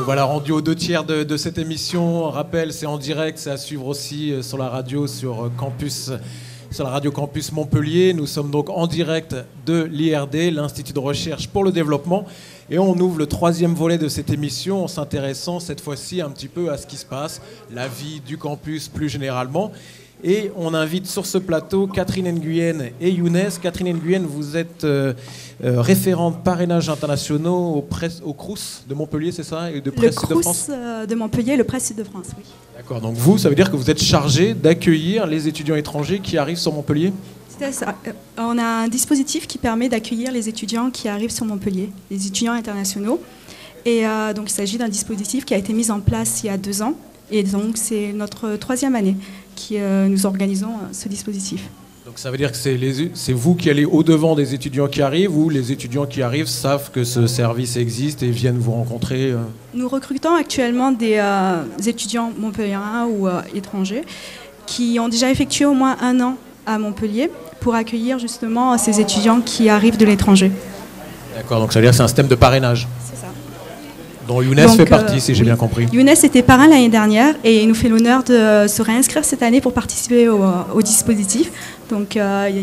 nous voilà rendus aux 2/3 de cette émission. Rappel, c'est en direct, c'est à suivre aussi sur la radio, sur la radio Campus Montpellier. Nous sommes donc en direct de l'IRD, l'Institut de recherche pour le développement. Et on ouvre le 3e volet de cette émission en s'intéressant cette fois-ci un petit peu à ce qui se passe, la vie du campus plus généralement. Et on invite sur ce plateau Catherine Nguyen et Younes. Catherine Nguyen, vous êtes référente parrainage internationaux au CROUS de Montpellier, c'est ça, et de Presse Sud de France. Le CROUS de Montpellier, le Presse Sud de France, oui. D'accord, donc vous, ça veut dire que vous êtes chargée d'accueillir les étudiants étrangers qui arrivent sur Montpellier ? C'est ça. On a un dispositif qui permet d'accueillir les étudiants qui arrivent sur Montpellier, les étudiants internationaux. Et donc il s'agit d'un dispositif qui a été mis en place il y a 2 ans. Et donc c'est notre 3e année que nous organisons ce dispositif. Donc ça veut dire que c'est vous qui allez au-devant des étudiants qui arrivent, ou les étudiants qui arrivent savent que ce service existe et viennent vous rencontrer Nous recrutons actuellement des étudiants montpelliérains ou étrangers qui ont déjà effectué au moins 1 an à Montpellier pour accueillir justement ces étudiants qui arrivent de l'étranger. D'accord, donc ça veut dire que c'est un système de parrainage. C'est ça. Dont Younes fait partie, si j'ai bien compris. Younes était parrain l'année dernière et il nous fait l'honneur de se réinscrire cette année pour participer au dispositif. Donc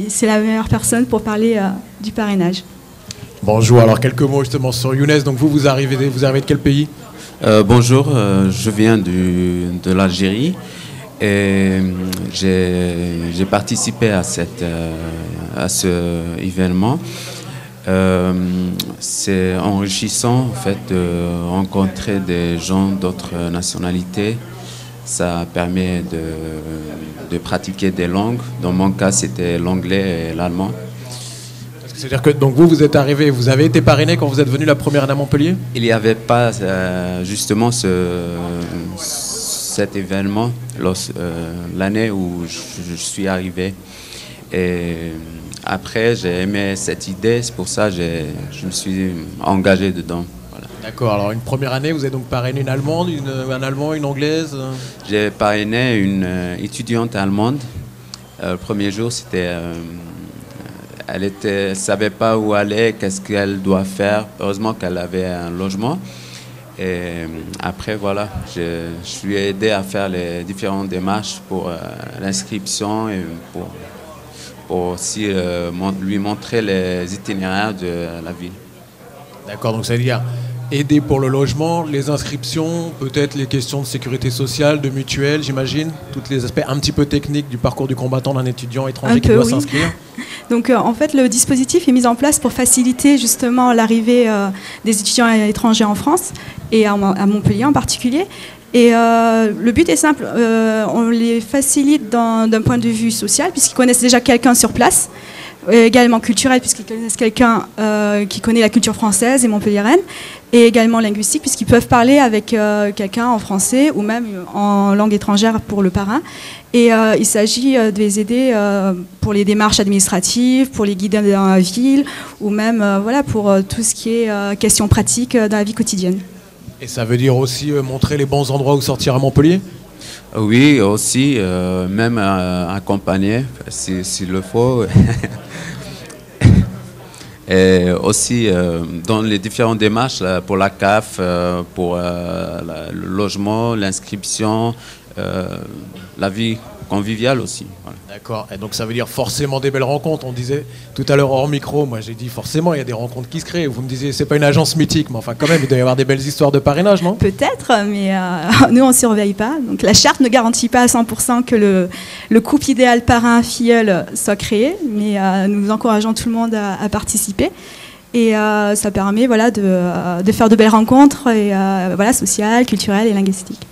c'est la meilleure personne pour parler du parrainage. Bonjour, alors quelques mots justement sur Younes. Donc vous arrivez de quel pays ? Bonjour, je viens de l'Algérie et j'ai participé à ce événement. C'est enrichissant en fait de rencontrer des gens d'autres nationalités. Ça permet de pratiquer des langues. Dans mon cas, c'était l'anglais et l'allemand. C'est-à-dire que donc vous êtes arrivé, vous avez été parrainé quand vous êtes venu la première année à Montpellier ? Il n'y avait pas justement cet événement l'année où je suis arrivé. Et après, j'ai aimé cette idée, c'est pour ça que je me suis engagé dedans. Voilà. D'accord, alors une première année, vous avez donc parrainé une Allemande, un Allemand, une Anglaise ? J'ai parrainé une étudiante allemande. Le premier jour, c'était... elle ne savait pas où aller, qu'est-ce qu'elle doit faire. Heureusement qu'elle avait un logement. Et après, voilà, je lui ai aidé à faire les différentes démarches pour l'inscription et pour aussi lui montrer les itinéraires de la ville. D'accord, donc ça veut dire aider pour le logement, les inscriptions, peut-être les questions de sécurité sociale, de mutuelle, j'imagine, tous les aspects un petit peu techniques du parcours du combattant d'un étudiant étranger qui doit s'inscrire. Donc en fait, le dispositif est mis en place pour faciliter justement l'arrivée des étudiants étrangers en France et à Montpellier en particulier. Et le but est simple, on les facilite d'un point de vue social puisqu'ils connaissent déjà quelqu'un sur place, également culturel puisqu'ils connaissent quelqu'un qui connaît la culture française et montpelliéraine, et également linguistique puisqu'ils peuvent parler avec quelqu'un en français ou même en langue étrangère pour le parrain. Et il s'agit de les aider pour les démarches administratives, pour les guider dans la ville ou même voilà, pour tout ce qui est questions pratiques dans la vie quotidienne. Et ça veut dire aussi montrer les bons endroits où sortir à Montpellier ? Oui, aussi, même accompagner s'il le faut. Et aussi dans les différentes démarches là, pour la CAF, pour le logement, l'inscription, la vie conviviale aussi. Voilà. D'accord, et donc ça veut dire forcément des belles rencontres. On disait tout à l'heure hors micro, moi j'ai dit forcément il y a des rencontres qui se créent. Vous me disiez c'est pas une agence mythique, mais enfin quand même il doit y avoir des belles histoires de parrainage, non ? Peut-être, mais nous on ne surveille pas. Donc la charte ne garantit pas à 100% que le couple idéal parrain-filleul soit créé, mais nous encourageons tout le monde à participer. Et ça permet voilà, de faire de belles rencontres et, voilà, sociales, culturelles et linguistiques.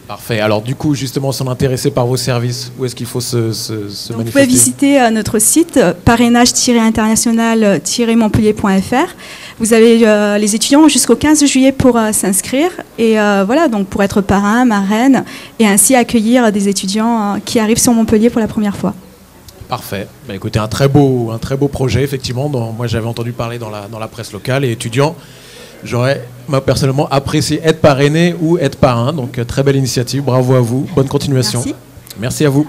Parfait. Alors du coup, justement, si on est intéressé par vos services, où est-ce qu'il faut se manifester ? Vous pouvez visiter notre site parrainage-international-montpellier.fr. Vous avez les étudiants jusqu'au 15 juillet pour s'inscrire et voilà, donc pour être parrain, marraine et ainsi accueillir des étudiants qui arrivent sur Montpellier pour la première fois. Parfait. Bah, écoutez, un très beau projet, effectivement, dont moi j'avais entendu parler dans la presse locale et étudiants. J'aurais, moi, personnellement, apprécié être parrainé ou être parrain. Donc, très belle initiative. Bravo à vous. Bonne continuation. Merci. Merci à vous.